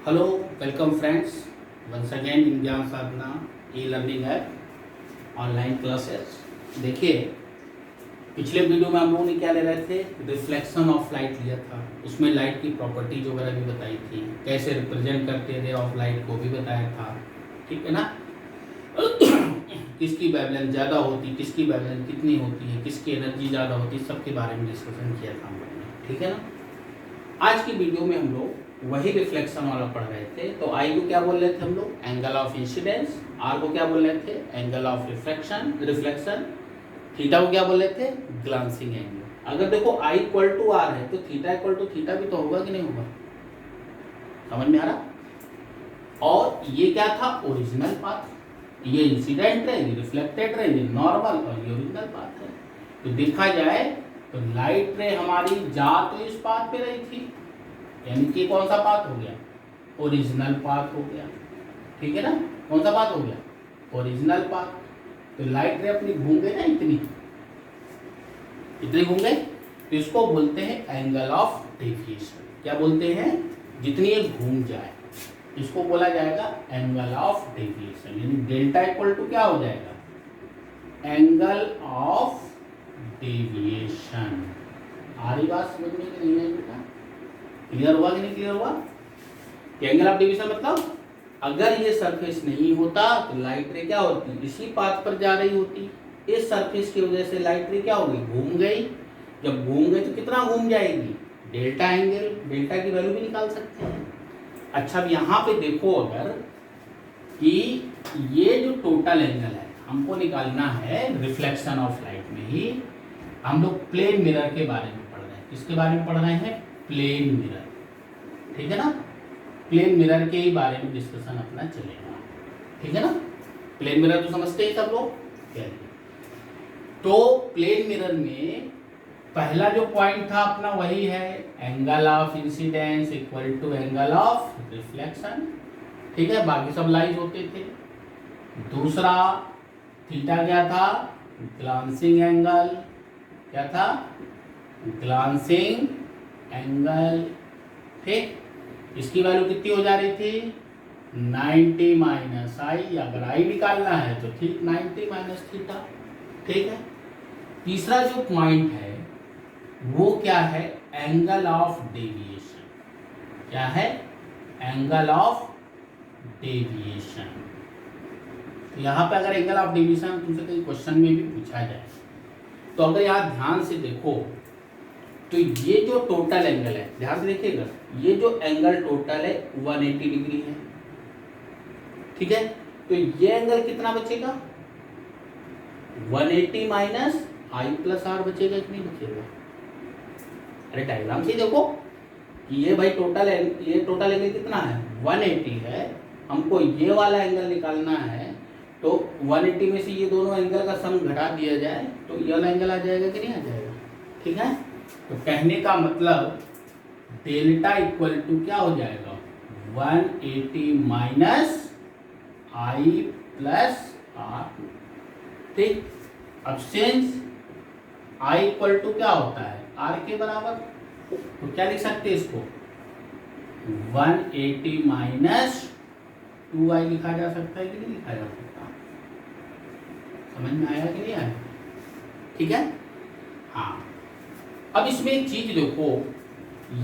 Hello, welcome friends once again in Gyan Sadhana e learning app online classes. देखिए, पिछले video में हम लोगों ने क्या ले रहे थे, रिफ्लेक्शन ऑफ लाइट लिया था। उसमें लाइट की प्रॉपर्टीज वगैरह भी बताई थी, कैसे रिप्रेजेंट करते थे ऑफ लाइट को भी बताया था। ठीक है ना। किसकी वेवलेंथ ज़्यादा होती, किसकी वेवलेंथ कितनी होती है, किसकी एनर्जी ज़्यादा होती है, सबके बारे में डिस्कशन किया था हम लोगों ने। ठीक है ना। आज की वीडियो में हम लोग वही रिफ्लेक्शन वाला पढ़ रहे थे। तो आई को क्या बोल रहे थे हम लोग, एंगल ऑफ इंसिडेंस। आर को क्या बोल रहे थे, एंगल ऑफ रिफ्लेक्शन। थीटा को क्या बोल रहे थे, ग्लांसिंग एंगल। अगर देखो आई इक्वल टू आर है तो थीटा इक्वल टू थीटा भी तो होगा कि नहीं होगा, समझ में आ रहा। और ये क्या था, ओरिजिनल पाथ। ये इंसिडेंट है, ये रिफ्लेक्टेड है, ये नॉर्मल, और ये ओरिजिनल पाथ है। तो देखा जाए तो लाइट रे हमारी जा तो इस पाथ पे रही थी, यानी कि कौन सा पाथ हो गया, ओरिजिनल पाथ हो गया। ठीक है ना। कौन सा पाथ हो गया, ओरिजिनल पाथ। तो लाइट रे अपनी घूम गई ना, इतनी घूम गई, तो इसको बोलते हैं एंगल ऑफ डेविएशन। क्या बोलते हैं, जितनी ये घूम जाए इसको बोला जाएगा एंगल ऑफ डेविएशन। यानी डेल्टा इक्वल टू क्या हो जाएगा, एंगल ऑफ डेविएशन। आ रही बात समझ में कि नहीं आई बेटा, क्लियर हुआ कि नहीं क्लियर हुआ। एंगल ऑफ डेविएशन मतलब अगर ये सरफेस नहीं होता तो लाइट रे क्या होती, इसी पाथ पर जा रही होती। इस सरफेस की वजह से लाइट रे क्या हो गई, घूम गई। जब घूम गई तो कितना घूम जाएगी, डेल्टा एंगल। डेल्टा की वैल्यू भी निकाल सकते हैं। अच्छा, अब यहाँ पे देखो, अगर कि ये जो टोटल एंगल है हमको निकालना है रिफ्लेक्शन ऑफ लाइट में ही। हम लोग प्लेन मिरर के बारे में पढ़ रहे हैं। किसके बारे में पढ़ रहे हैं, प्लेन मिरर। ठीक है ना। प्लेन मिरर के ही बारे में डिस्कशन अपना चलेगा। ठीक है ना। प्लेन मिरर तो समझते ही सब लोग। तो प्लेन मिरर में पहला जो पॉइंट था अपना वही है, angle of incidence equal to angle of reflection. ठीक है, बाकी सब लाइज होते थे। दूसरा थीटा क्या था, ग्लांसिंग एंगल। क्या था, ग्लांसिंग एंगल। ठीक, इसकी वैल्यू कितनी हो जा रही थी, 90 माइनस आई। अगर आई निकालना है तो ठीक 90 माइनस थीटा। ठीक है। तीसरा जो पॉइंट है वो क्या है, एंगल ऑफ डेविएशन। क्या है, एंगल ऑफ डेविएशन। तो यहाँ पे अगर एंगल ऑफ डेविएशन तुमसे कहीं क्वेश्चन में भी पूछा जाए तो अगर यहाँ ध्यान से देखो तो ये जो टोटल एंगल है, ध्यान से देखिएगा, ये जो एंगल टोटल है 180 डिग्री है। ठीक है। तो ये एंगल कितना बचेगा, 180 माइनस आई प्लस आर बचेगा कि नहीं बचेगा। अरे डायग्राम से देखो कि ये भाई टोटल एंगल कितना है, 180 है। हमको ये वाला एंगल निकालना है तो 180 में से ये दोनों एंगल का सम घटा दिया जाए तो ये वाला एंगल आ जाएगा कि नहीं आ जाएगा। ठीक है। तो कहने का मतलब डेल्टा इक्वल टू क्या हो जाएगा, 180 माइनस आई प्लस आर। ठीक। अब सिंस आई इक्वल टू क्या होता है, आर के बराबर, तो क्या लिख सकते हैं इसको, 180 माइनस 2i लिखा जा सकता है कि नहीं लिखा जा सकता। समझ में आया कि नहीं आया। ठीक है। हाँ, अब इसमें एक चीज देखो,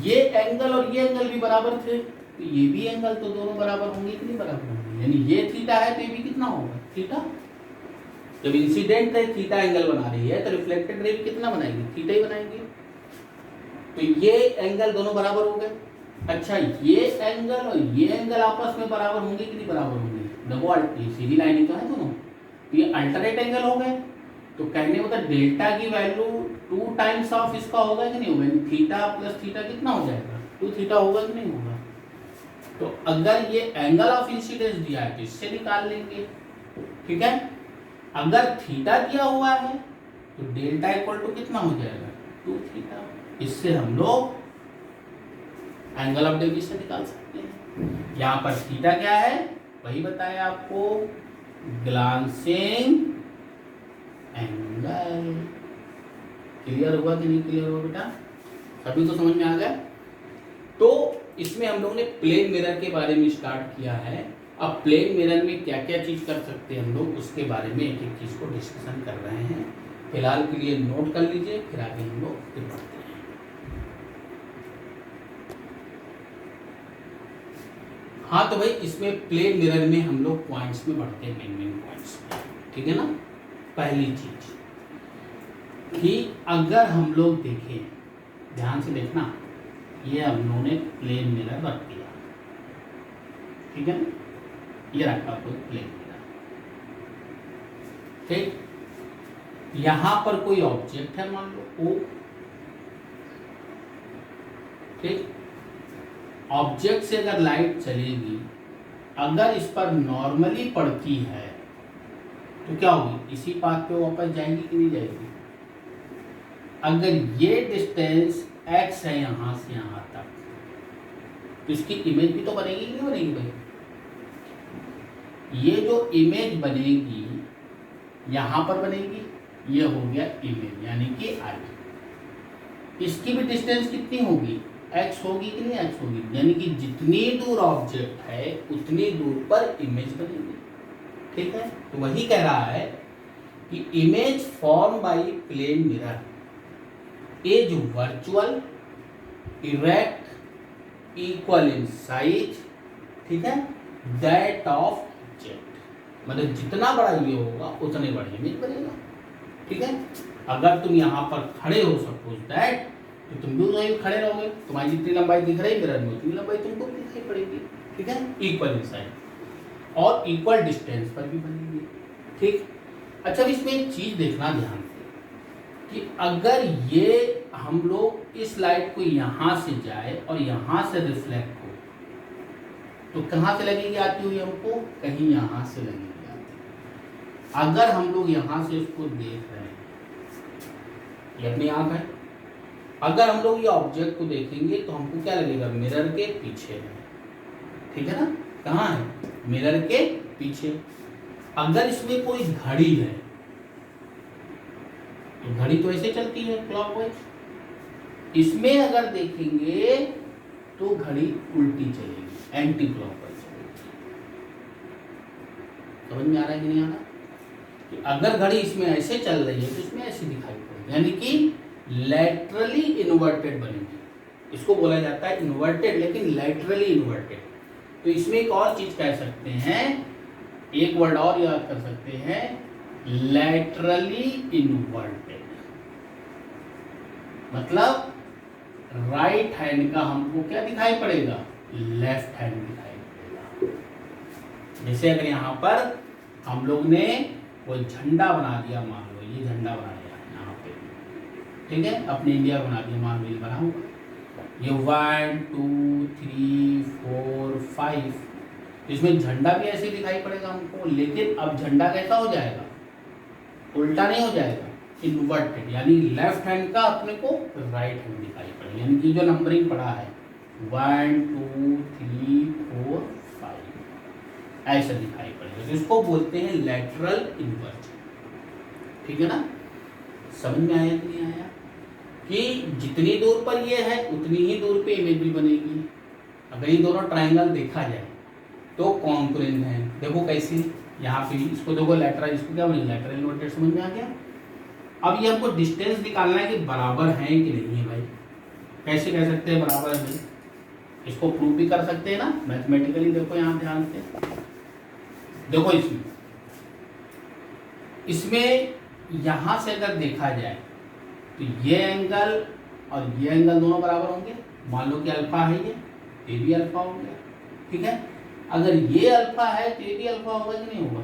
ये एंगल और ये एंगल भी बराबर थे तो ये भी एंगल तो दोनों बराबर होंगे कि नहीं बराबर होंगे। यानी ये थीटा है तो ये भी कितना होगा, थीटा। जब इंसिडेंट रे थीटा एंगल बना रही है तो रिफ्लेक्टेड रे भी कितना बनाएगी, थीटा ही बनाएगी। तो ये एंगल दोनों बराबर हो गए। अच्छा, ये एंगल और ये एंगल आपस में बराबर होंगे कि नहीं बराबर होंगे, देखो ये सीधी लाइन तो है दोनों, तो ये अल्टरनेट एंगल हो गए। तो कहने मतलब डेल्टा की वैल्यू 2 टाइम्स ऑफ इसका होगा कि नहीं होगा, थीटा प्लस थीटा कितना हो जाएगा, 2 थीटा होगा कि नहीं होगा। तो अगर ये एंगल ऑफ इंसिडेंस दिया है तो इससे निकाल लेंगे। ठीक है। अगर थीटा दिया हुआ है तो डेल्टा इक्वल टू कितना हो जाएगा, 2 थीटा। इससे हम लोग एंगल ऑफ डेविएशन निकाल सकते हैं। यहाँ पर थीटा क्या है, वही बताया आपको, ग्लांसिंग एंगल। क्लियर हुआ कि नहीं क्लियर हुआ बेटा, सभी को समझ में आ गया। तो इसमें हम लोग ने प्लेन मिरर के बारे में स्टार्ट किया है। अब प्लेन मिरर में क्या क्या चीज़ कर सकते हैं हम लोग, उसके बारे में एक एक चीज़ को डिस्कशन कर रहे हैं। फिलहाल के लिए नोट कर लीजिए, फिर आगे हम लोग फिर बढ़ते हैं। हाँ, तो भाई इसमें प्लेन मिरर में हम लोग पॉइंट्स में बढ़ते हैं, मेन पॉइंट्स, ठीक है ना। पहली चीज कि अगर हम लोग देखें, ध्यान से देखना, ये हम लोगों ने प्लेन मिरर रख दिया, ठीक है ना, ये रखा कोई प्लेन मिरर, ठीक। यहां पर कोई ऑब्जेक्ट है, मान लो ओ, ठीक। ऑब्जेक्ट से अगर लाइट चलेगी, अगर इस पर नॉर्मली पड़ती है तो क्या होगी, इसी पाथ पे वापस जाएगी कि नहीं जाएगी। अगर ये डिस्टेंस x है यहां से यहां तक, तो इसकी इमेज भी तो बनेगी कि नहीं बनेगी भाई। ये जो इमेज बनेगी यहां पर बनेगी, ये हो गया इमेज, यानी कि आई। इसकी भी डिस्टेंस कितनी होगी, x होगी कि नहीं x होगी, यानी कि जितनी दूर ऑब्जेक्ट है उतनी दूर पर इमेज बनेगी, ठीक है। तो वही कह रहा है कि image form by plane mirror is virtual, erect, equal in size, ठीक है, दैट ऑफ ऑब्जेक्ट। मतलब जितना बड़ा ये होगा उतने बड़े इमेज बनेगा, ठीक है। अगर तुम यहाँ पर खड़े हो, सपोज दैट, तो तुम भी वहीं खड़े रहोगे, तुम्हारी जितनी लंबाई दिख रही है मिरर में उतनी लंबाई तुमको भी दिखाई पड़ेगी, ठीक है, इक्वल इन साइज और इक्वल डिस्टेंस पर भी बनेगी, ठीक। अच्छा, इसमें एक चीज देखना ध्यान से कि अगर ये हम लोग इस लाइट को यहां से जाए और यहां से रिफ्लेक्ट हो, तो कहां से लगेगी आती हुई हमको, कहीं यहां से लगेगी आती। अगर हम लोग यहां से इसको देख रहे हैं, ये अपनी आंख है, अगर हम लोग ये ऑब्जेक्ट को देखेंगे तो हमको क्या लगेगा, मिरर के पीछे है, ठीक है ना। कहाँ है, मिरर के पीछे। अगर इसमें कोई घड़ी है तो घड़ी तो ऐसे चलती है क्लॉकवाइज, इसमें अगर देखेंगे तो घड़ी उल्टी चलेगी, एंटी क्लॉकवाइज चलेगी। समझ में आ रहा है कि नहीं आ रहा, कि अगर घड़ी इसमें ऐसे चल रही है तो इसमें ऐसे दिखाई पड़ेगी, यानी कि लैटरली इन्वर्टेड बनेगी। इसको बोला जाता है इन्वर्टेड, लेकिन लैटरली इन्वर्टेड। तो इसमें एक और चीज कह सकते हैं, एक वर्ड और याद कर सकते हैं, लैटरली इन्वर्टेड। मतलब राइट हैंड का हमको क्या दिखाई पड़ेगा, लेफ्ट हैंड दिखाई पड़ेगा। जैसे अगर यहाँ पर हम लोग ने कोई झंडा बना दिया, मान लो ये झंडा बना दिया यहाँ पे, ठीक है, अपने इंडिया बना दिया, मान लो ये बना हुआ, ये 1 2 3 4 5, इसमें झंडा भी ऐसे दिखाई पड़ेगा हमको, लेकिन अब झंडा कैसा हो जाएगा, उल्टा नहीं हो जाएगा, इन्वर्टेड, यानी लेफ्ट हैंड का अपने को राइट हैंड दिखाई पड़ेगा, यानी कि जो नंबरिंग पड़ा है 1 2 3 4 5 ऐसा दिखाई पड़ेगा, तो इसको बोलते हैं लैटरल इन्वर्जन, ठीक है ना। समझ में आया कि नहीं आया, कि जितनी दूर पर ये है उतनी ही दूर पे इमेज भी बनेगी। अगर ये दोनों ट्राइंगल देखा जाए तो कॉन्ग्रुएंट है, देखो कैसे, यहाँ पे इसको देखो लैटरल, इसको क्या बोलेंगे, लैटरल इन्वर्टेड। समझ में आ गया। अब ये हमको डिस्टेंस निकालना है कि बराबर है कि नहीं है भाई। कैसे कह सकते हैं बराबर है, इसको प्रूव भी कर सकते हैं ना मैथमेटिकली। देखो यहाँ ध्यान से देखो, इसमें यहाँ से अगर देखा जाए तो ये एंगल और ये एंगल दोनों बराबर होंगे। मान लो कि अल्फा है, ये भी अल्फा हो गया, ठीक है। अगर ये अल्फा है तो ये भी अल्फा होगा कि नहीं होगा,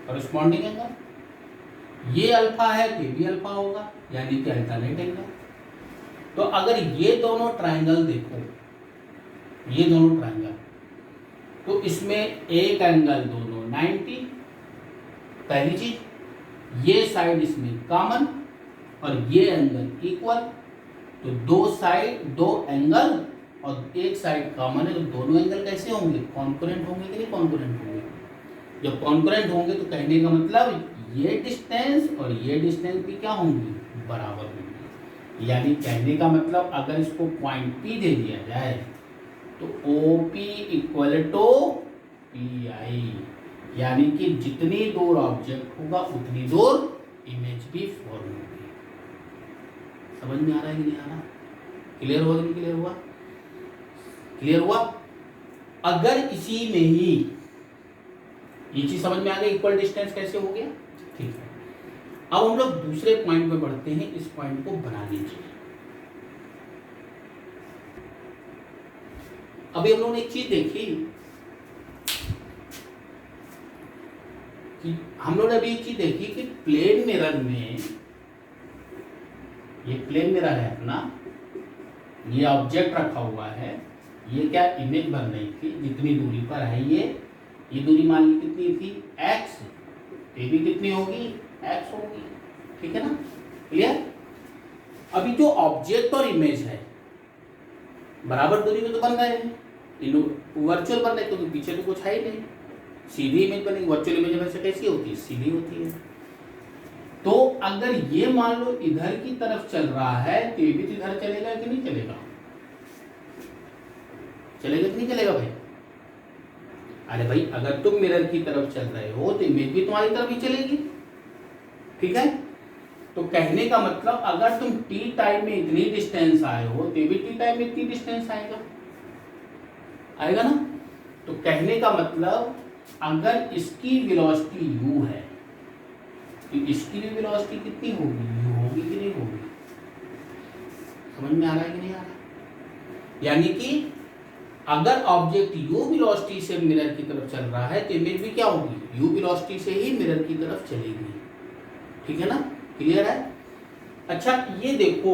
कॉरेस्पॉन्डिंग एंगल। ये अल्फा है तो ये भी अल्फा होगा, यानी कि अल्टरनेट एंगल। तो अगर ये दोनों ट्राइंगल देखो, ये दोनों ट्राइंगल, तो इसमें एक एंगल दोनों 90, पहली चीज। ये साइड इसमें कॉमन और ये एंगल इक्वल, तो दो साइड, दो एंगल और एक साइड कॉमन है, तो दोनों एंगल कैसे होंगे, कॉन्करेंट होंगे कि नहीं कॉन्करेंट होंगे। जब कॉन्करेंट होंगे तो कहने का मतलब ये डिस्टेंस और ये डिस्टेंस भी क्या होंगी, बराबर होंगी। यानी कहने का मतलब अगर इसको पॉइंट P दे दिया जाए तो OP इक्वल टू PI, यानी कि जितनी दूर ऑब्जेक्ट होगा उतनी दूर इमेज भी फॉर्म होगी। समझ में आ रहा है कि नहीं आ रहा? क्लियर हुआ कि नहीं क्लियर हुआ? क्लियर हुआ? अगर इसी में ही ये चीज समझ में आ गई, इक्वल डिस्टेंस कैसे हो गया, ठीक है। अब हम लोग दूसरे पॉइंट पे बढ़ते हैं, इस पॉइंट को बना लीजिए। अभी हम लोगों ने एक चीज देखी कि हम लोगों ने अभी एक चीज देखी कि प्लेन मिरर में, ये प्लेन मिरर है अपना, ये ऑब्जेक्ट रखा हुआ है, ये क्या इमेज बन रही थी, जितनी दूरी पर है ये दूरी मान ली कितनी थी, x, ये भी कितनी होगी, x होगी, ठीक है ना, क्लियर। अभी जो ऑब्जेक्ट और इमेज है बराबर दूरी में तो बन रहे हैं, वर्चुअल बन रहे हैं क्योंकि पीछे तो कुछ है ही नहीं, सीधी इमेज बनेगी। वर्चुअल इमेज वैसे कैसी होती है, सीधी होती है। तो अगर ये मान लो इधर की तरफ चल रहा है तो ये भी तो इधर चलेगा कि नहीं चलेगा, चलेगा कि नहीं चलेगा भाई? अरे भाई अगर तुम मिरर की तरफ चल रहे हो तो इमेज भी तुम्हारी तरफ ही चलेगी, ठीक है। तो कहने का मतलब अगर तुम t टाइम में इतनी डिस्टेंस आए हो तो भी t टाइम में इतनी डिस्टेंस आएगा, आएगा ना। तो कहने का मतलब अगर इसकी वेलोसिटी u है तो इसकी भी वेलोसिटी कितनी होगी, u होगी कि नहीं होगी? समझ में आ रहा है कि नहीं आ रहा? यानी कि अगर ऑब्जेक्ट u वेलोसिटी से मिरर की तरफ चल रहा है तो इमेज भी क्या होगी, u वेलोसिटी से ही मिरर की तरफ चलेगी, ठीक है ना, क्लियर है। अच्छा ये देखो,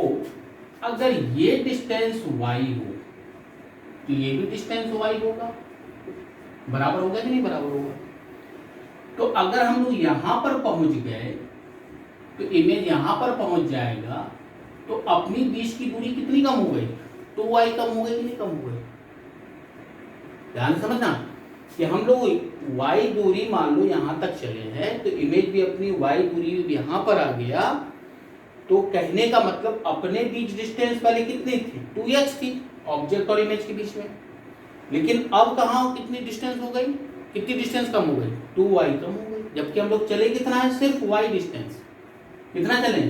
अगर ये डिस्टेंस y हो तो ये भी डिस्टेंस y होगा, बराबर होगा कि नहीं बराबर होगा? तो अगर हम लोग यहां पर पहुंच गए तो इमेज यहां पर पहुंच जाएगा, तो अपनी बीच की दूरी कितनी कम हो गई, 2y कम हो गई कि नहीं कम हो गई? ध्यान से समझना कि हम लोग y दूरी मान लो यहां तक चले हैं तो इमेज भी अपनी y दूरी यहां पर आ गया, तो कहने का मतलब अपने बीच डिस्टेंस पहले कितनी थी, 2x थी ऑब्जेक्ट और इमेज के बीच में, लेकिन अब कहाँ कितनी डिस्टेंस हो गई, कितनी डिस्टेंस कम हो गई, 2y कम हो गई। जबकि हम लोग चले कितना है, सिर्फ y डिस्टेंस, कितना चले,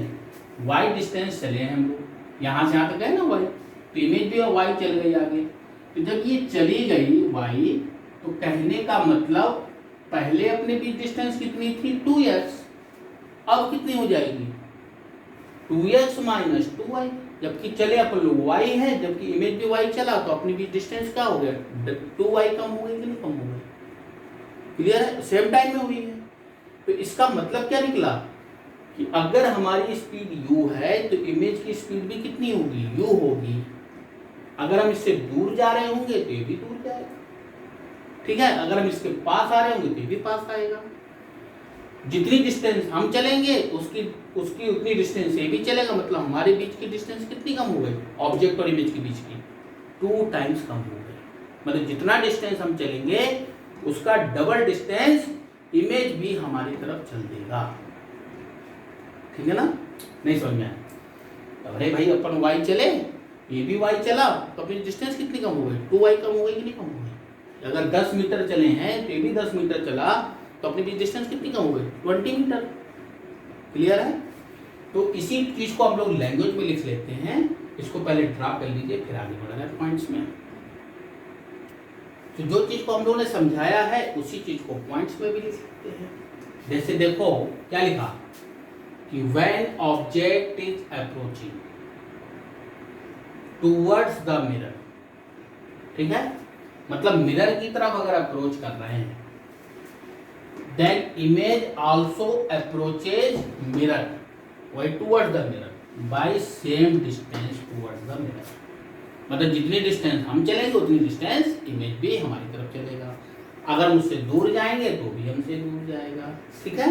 y डिस्टेंस चले हैं हम लोग, यहाँ से यहाँ तक गए ना y, तो इमेज भी और y चल गई आगे। तो जब ये चली गई y, तो कहने का मतलब पहले अपने बीच डिस्टेंस कितनी थी, 2x, अब कितनी हो जाएगी, 2x माइनस 2y। जबकि चले अपन लोग y है, जबकि इमेज भी y चला, तो अपनी बीच डिस्टेंस क्या हो गया, 2y कम हो गई कि नहीं कम हो गई? क्लियर है, सेम टाइम में हुई है। तो इसका मतलब क्या निकला कि अगर हमारी स्पीड u है तो इमेज की स्पीड भी कितनी होगी, u होगी। अगर हम इससे दूर जा रहे होंगे तो ये भी दूर जाएगा, ठीक है। अगर हम इसके पास आ रहे होंगे तो ये भी पास आएगा। जितनी डिस्टेंस हम चलेंगे उसकी उतनी डिस्टेंस ये भी चलेगा, मतलब हमारे बीच की डिस्टेंस कितनी कम हो गई, ऑब्जेक्ट और इमेज के बीच की 2 टाइम्स कम हो गई। मतलब जितना डिस्टेंस हम चलेंगे उसका डबल डिस्टेंस इमेज भी हमारी तरफ चल देगा, ठीक है ना। नहीं समझ में आया? अरे भाई अपन y चले, ये भी y चला, तो अपनी डिस्टेंस कितनी कम हो गई, 2y कम हो गई कि नहीं कम हो गई? अगर 10 मीटर चले हैं तो ये भी 10 मीटर चला, तो अपनी बीच डिस्टेंस कितनी कम हो गई, 20 मीटर। क्लियर है। तो इसी चीज को हम लोग लैंग्वेज में लिख लेते हैं, इसको पहले ड्रा कर लीजिए फिर आगे बढ़ना है पॉइंट्स में। तो जो चीज को हम लोगों ने समझाया है उसी चीज को पॉइंट्स में भी लिख सकते हैं। जैसे देखो क्या लिखा कि when object is approaching towards the mirror, ठीक है, मतलब मिरर की तरफ अगर अप्रोच कर रहे हैं, then image also approaches mirror, why towards the mirror, by same distance towards the mirror। मतलब जितनी डिस्टेंस हम चलेंगे उतनी डिस्टेंस इमेज भी हमारी तरफ चलेगा। अगर हम उससे दूर जाएंगे तो भी हमसे दूर जाएगा, ठीक है।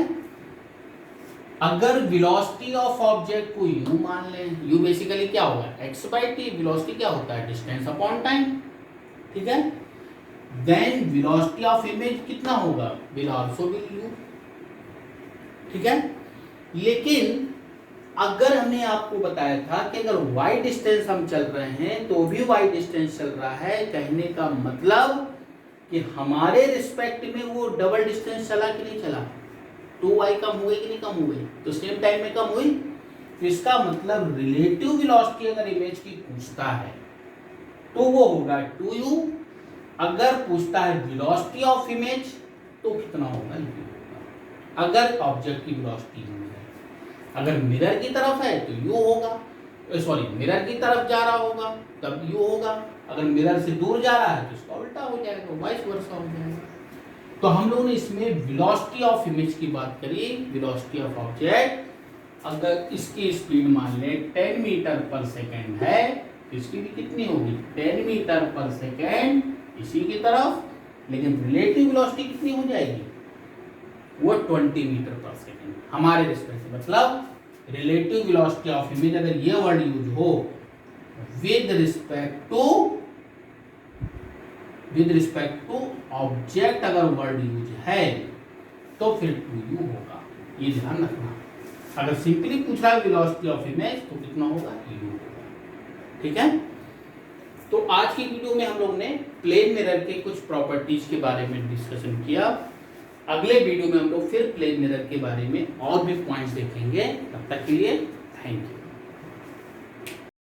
अगर वेलोसिटी ऑफ ऑब्जेक्ट को u मान लें, u बेसिकली क्या होगा, x/t, वेलोसिटी क्या होता है, डिस्टेंस अपॉन टाइम, ठीक है। देन वेलोसिटी ऑफ इमेज कितना होगा, विल आल्सो बी u, ठीक है। लेकिन अगर हमने आपको बताया था कि अगर y डिस्टेंस हम चल रहे हैं तो भी y डिस्टेंस चल रहा है, कहने का मतलब कि हमारे रिस्पेक्ट में वो डबल डिस्टेंस चला कि नहीं चला, 2y कम हुए कि नहीं कम हुए, तो सेम टाइम में कम हुई। तो इसका मतलब रिलेटिव वेलोसिटी अगर इमेज की पूछता है तो वो होगा 2u। अगर पूछता है वेलोसिटी ऑफ इमेज तो कितना होगा, u होगा। अगर ऑब्जेक्ट की वेलोसिटी है, अगर मिरर की तरफ है तो u होगा, सॉरी मिरर की तरफ जा रहा होगा तब u होगा, अगर मिरर से दूर जा रहा है तो इसका उल्टा हो जाएगा, वाइस वर्सा हो जाएगा। तो हम लोगों ने इसमें वेलोसिटी ऑफ इमेज की बात करी, वेलोसिटी ऑफ ऑब्जेक्ट। अगर इसकी स्पीड मान लें 10 मीटर पर सेकेंड है, इसकी भी कितनी होगी 10 मीटर पर सेकेंड इसी की तरफ, लेकिन रिलेटिव वेलोसिटी कितनी हो जाएगी, वो 20 मीटर पर सेकेंड हमारे रिस्पेक्ट से। मतलब रिलेटिव वेलोसिटी ऑफ इमेज अगर ये वर्ड यूज हो विद रिस्पेक्ट टू ऑब्जेक्ट, अगर वर्ड यूज है तो फिर 2u होगा, ये ध्यान रखना। अगर सिंपली पूछ रहा है वेलोसिटी ऑफ इमेज तो कितना होगा, u होगा। ठीक है, तो आज की वीडियो में हम लोग ने प्लेन मिरर के कुछ प्रॉपर्टीज के बारे में डिस्कशन किया। अगले वीडियो में हम लोग फिर प्लेन मिरर के बारे में और भी पॉइंट्स देखेंगे। तब तक के लिए थैंक यू।